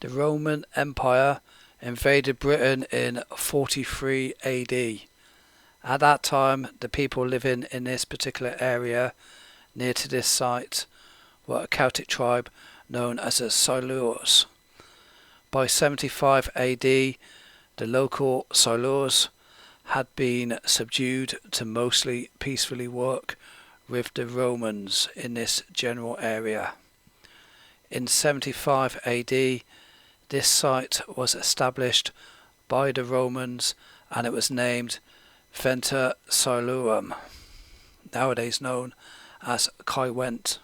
The Roman Empire invaded Britain in 43 AD. At that time, the people living in this particular area near to this site were a Celtic tribe known as the Silurs. By 75 AD, the local Silurs had been subdued to mostly peacefully work with the Romans in this general area. In 75 AD, this site was established by the Romans and it was named Venta Silurum, nowadays known as Caerwent.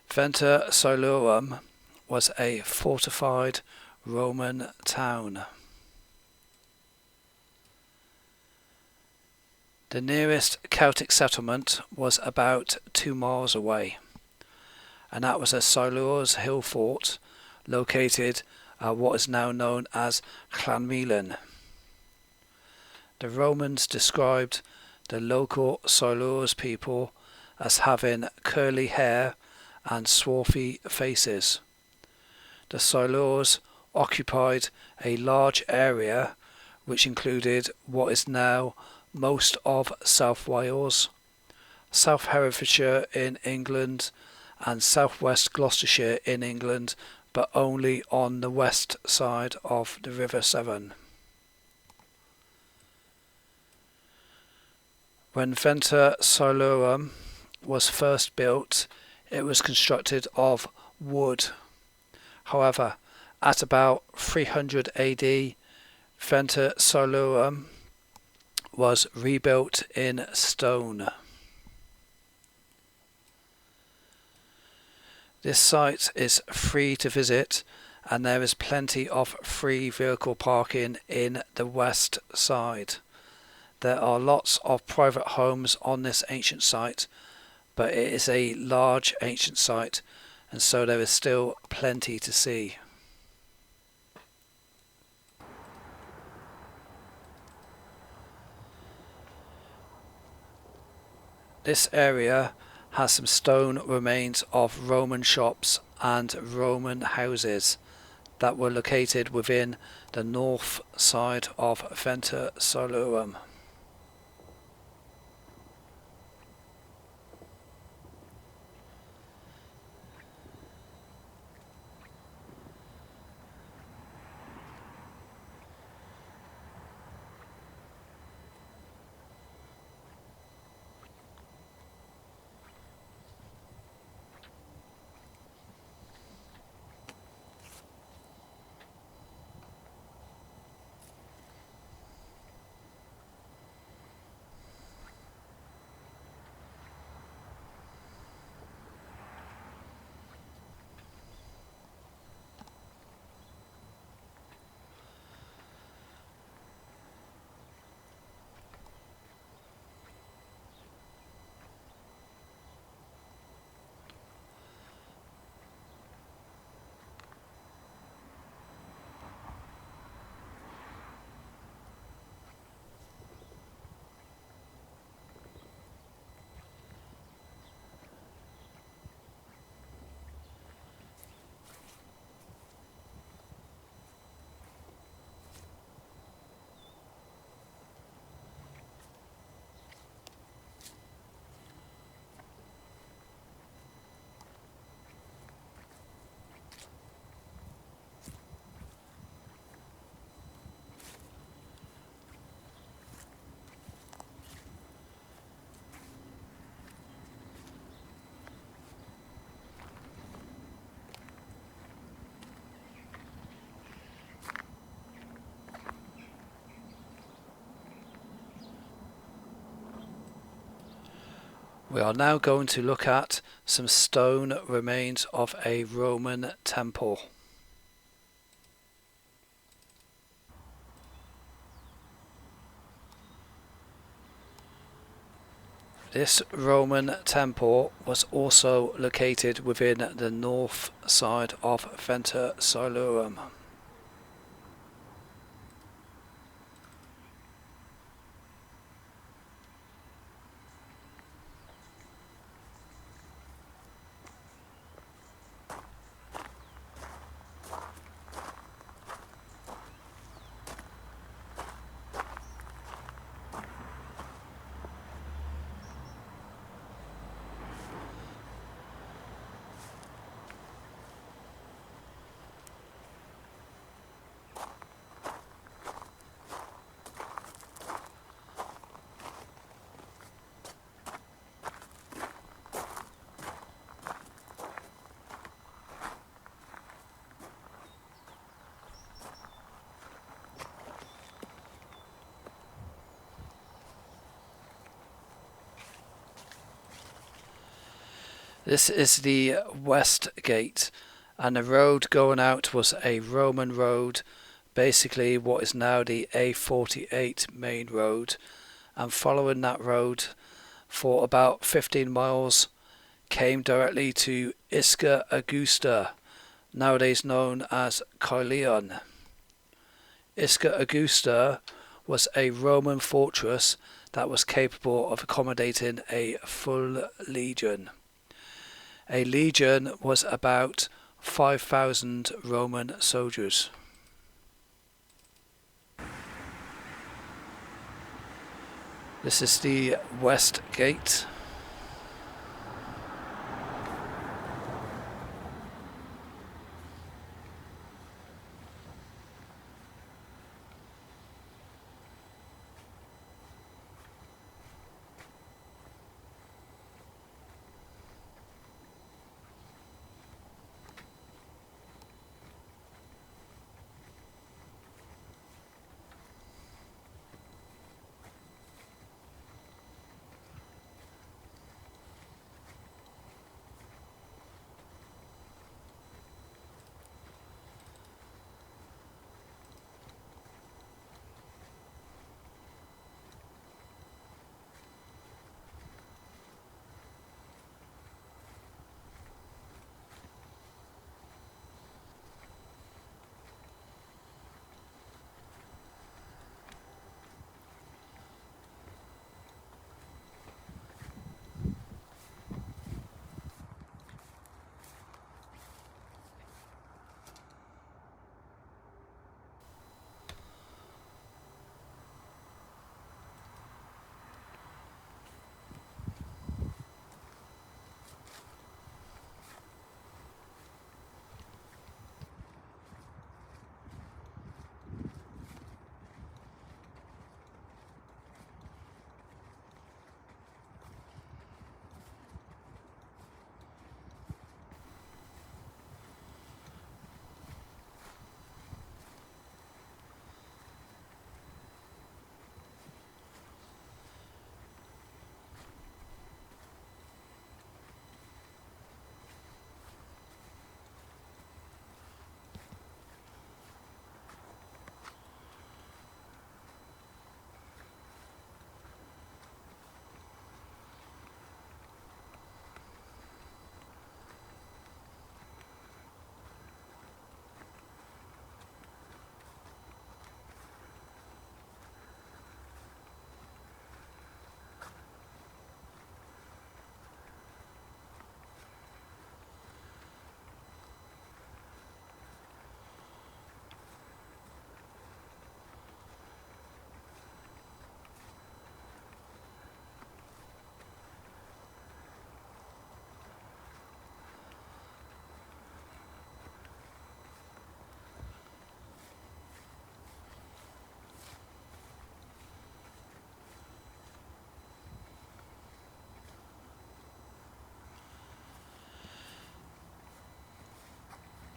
Venta Silurum was a fortified Roman town. The nearest Celtic settlement was about 2 miles away, and that was a Silur's hill fort located at what is now known as Caerleon. The Romans described the local Silur's people as having curly hair and swarthy faces. The Silurs occupied a large area which included what is now most of South Wales, South Herefordshire in England and southwest Gloucestershire in England, but only on the west side of the River Severn. When Venta Silurum was first built, it was constructed of wood. However, at about 300 AD, Venta Silurum was rebuilt in stone. This site is free to visit and there is plenty of free vehicle parking in the west side. There are lots of private homes on this ancient site, but it is a large ancient site and so there is still plenty to see. This area has some stone remains of Roman shops and Roman houses that were located within the north side of Venta Silurum. We are now going to look at some stone remains of a Roman temple. This Roman temple was also located within the north side of Venta Silurum. This is the west gate, and the road going out was a Roman road, basically what is now the A48 main road, and following that road for about 15 miles came directly to Isca Augusta, nowadays known as Caerleon. Isca Augusta was a Roman fortress that was capable of accommodating a full legion. A legion was about 5,000 Roman soldiers. This is the west gate.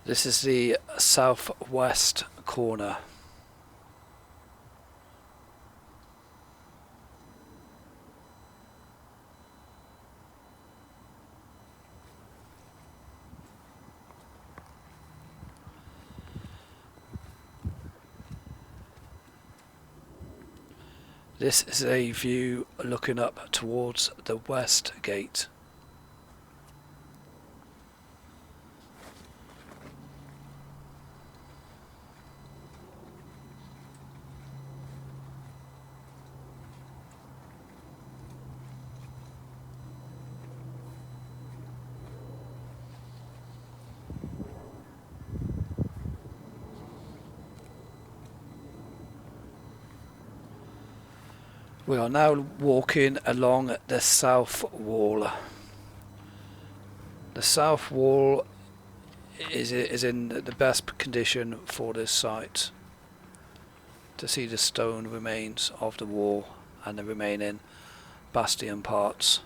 This is the southwest corner. This is a view looking up towards the west gate. We are now walking along the south wall. The south wall is in the best condition for this site. To see the stone remains of the wall and the remaining bastion parts.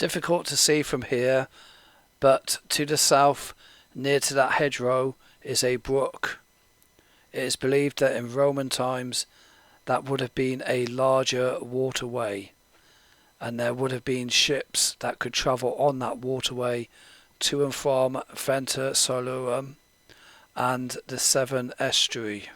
difficult to see from here, but to the south, near to that hedgerow, is a brook. It is believed that in Roman times that would have been a larger waterway, and there would have been ships that could travel on that waterway to and from Venta Silurum and the Severn Estuary.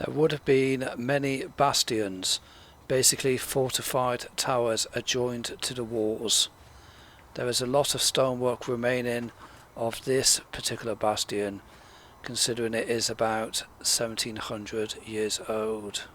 There would have been many bastions, basically fortified towers adjoined to the walls. There is a lot of stonework remaining of this particular bastion, considering it is about 1700 years old.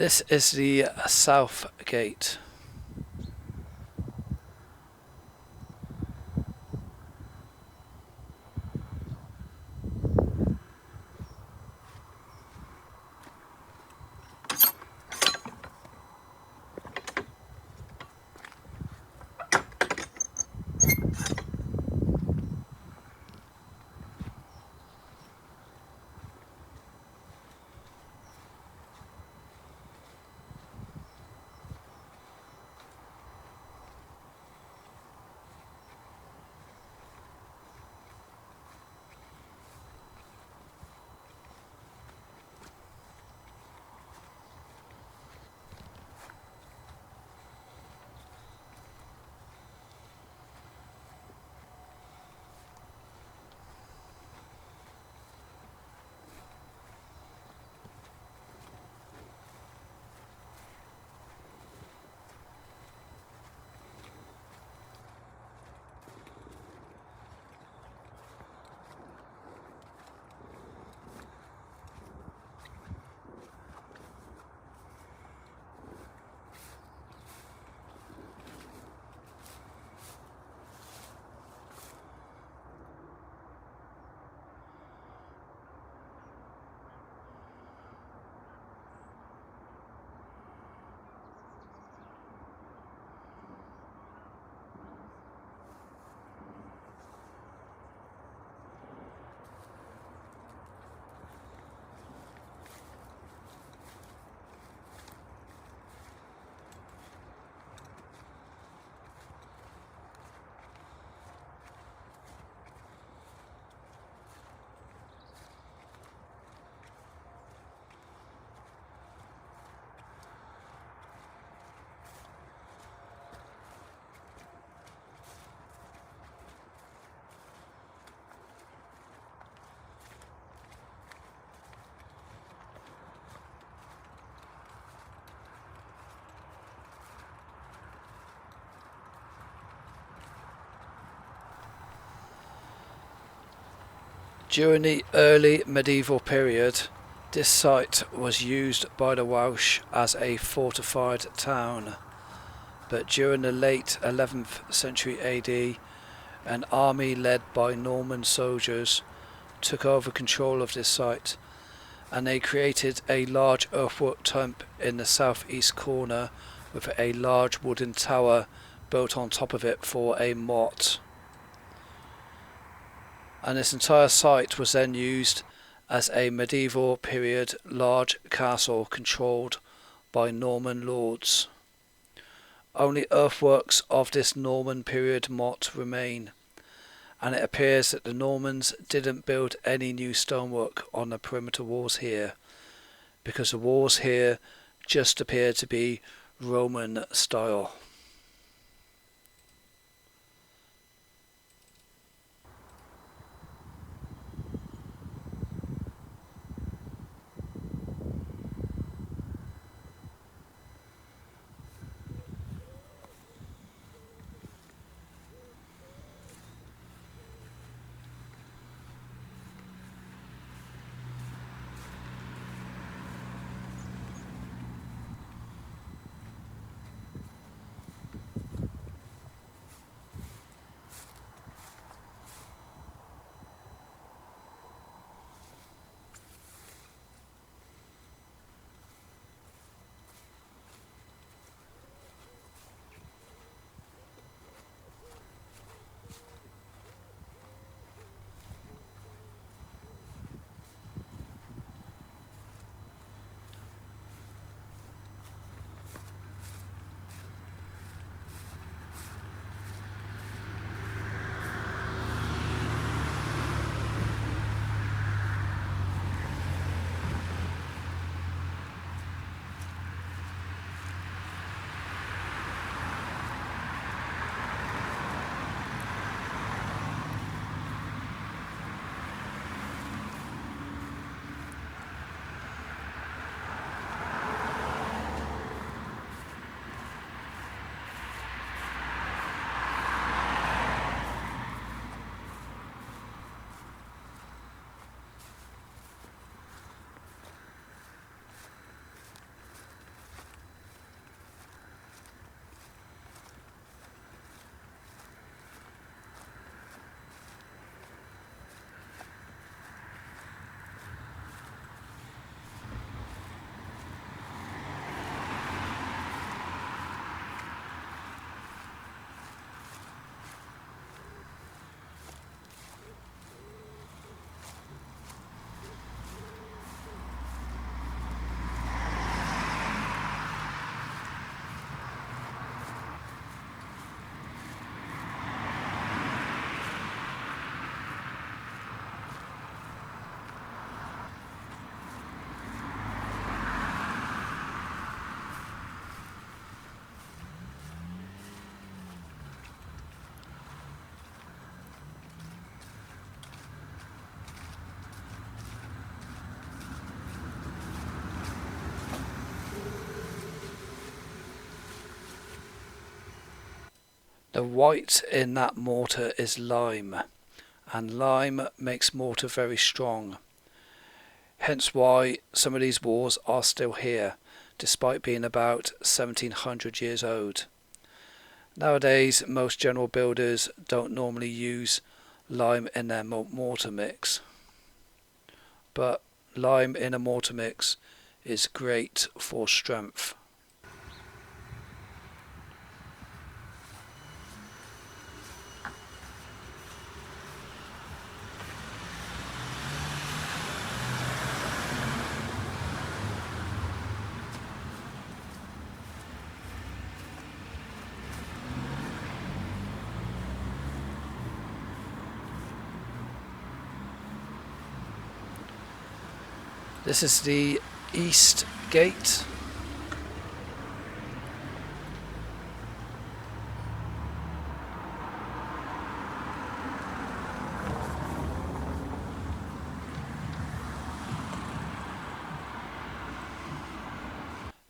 This is the south gate. During the early medieval period, this site was used by the Welsh as a fortified town, but during the late 11th century AD, an army led by Norman soldiers took over control of this site, and they created a large earthwork tomb in the southeast corner with a large wooden tower built on top of it for a motte. And this entire site was then used as a medieval period large castle controlled by Norman lords. Only earthworks of this Norman period motte remain, and it appears that the Normans didn't build any new stonework on the perimeter walls here, because the walls here just appear to be Roman style. The white in that mortar is lime, and lime makes mortar very strong. Hence why some of these walls are still here, despite being about 1700 years old. Nowadays, most general builders don't normally use lime in their mortar mix, but lime in a mortar mix is great for strength. This is the east gate.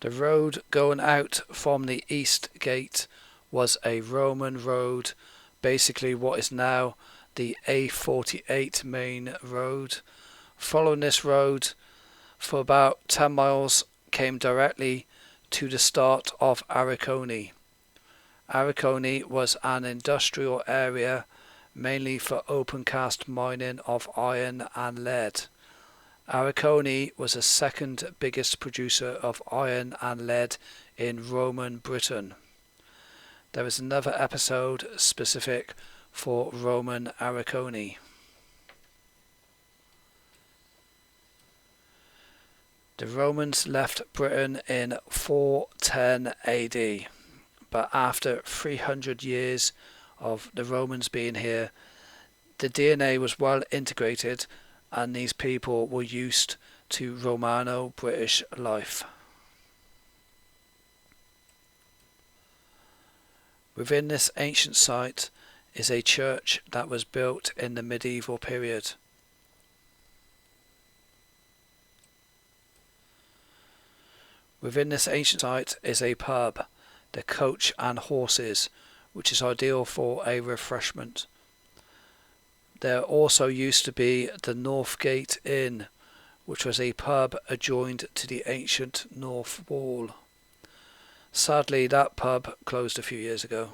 The road going out from the east gate was a Roman road, basically what is now the A48 main road. Following this road for about 10 miles came directly to the start of Ariconi. Ariconi was an industrial area mainly for open cast mining of iron and lead. Ariconi was the second biggest producer of iron and lead in Roman Britain. There is another episode specific for Roman Ariconi. The Romans left Britain in 410 AD, but after 300 years of the Romans being here, the DNA was well integrated and these people were used to Romano-British life. Within this ancient site is a church that was built in the medieval period. Within this ancient site is a pub, the Coach and Horses, which is ideal for a refreshment. There also used to be the Northgate Inn, which was a pub adjoined to the ancient North Wall. Sadly, that pub closed a few years ago.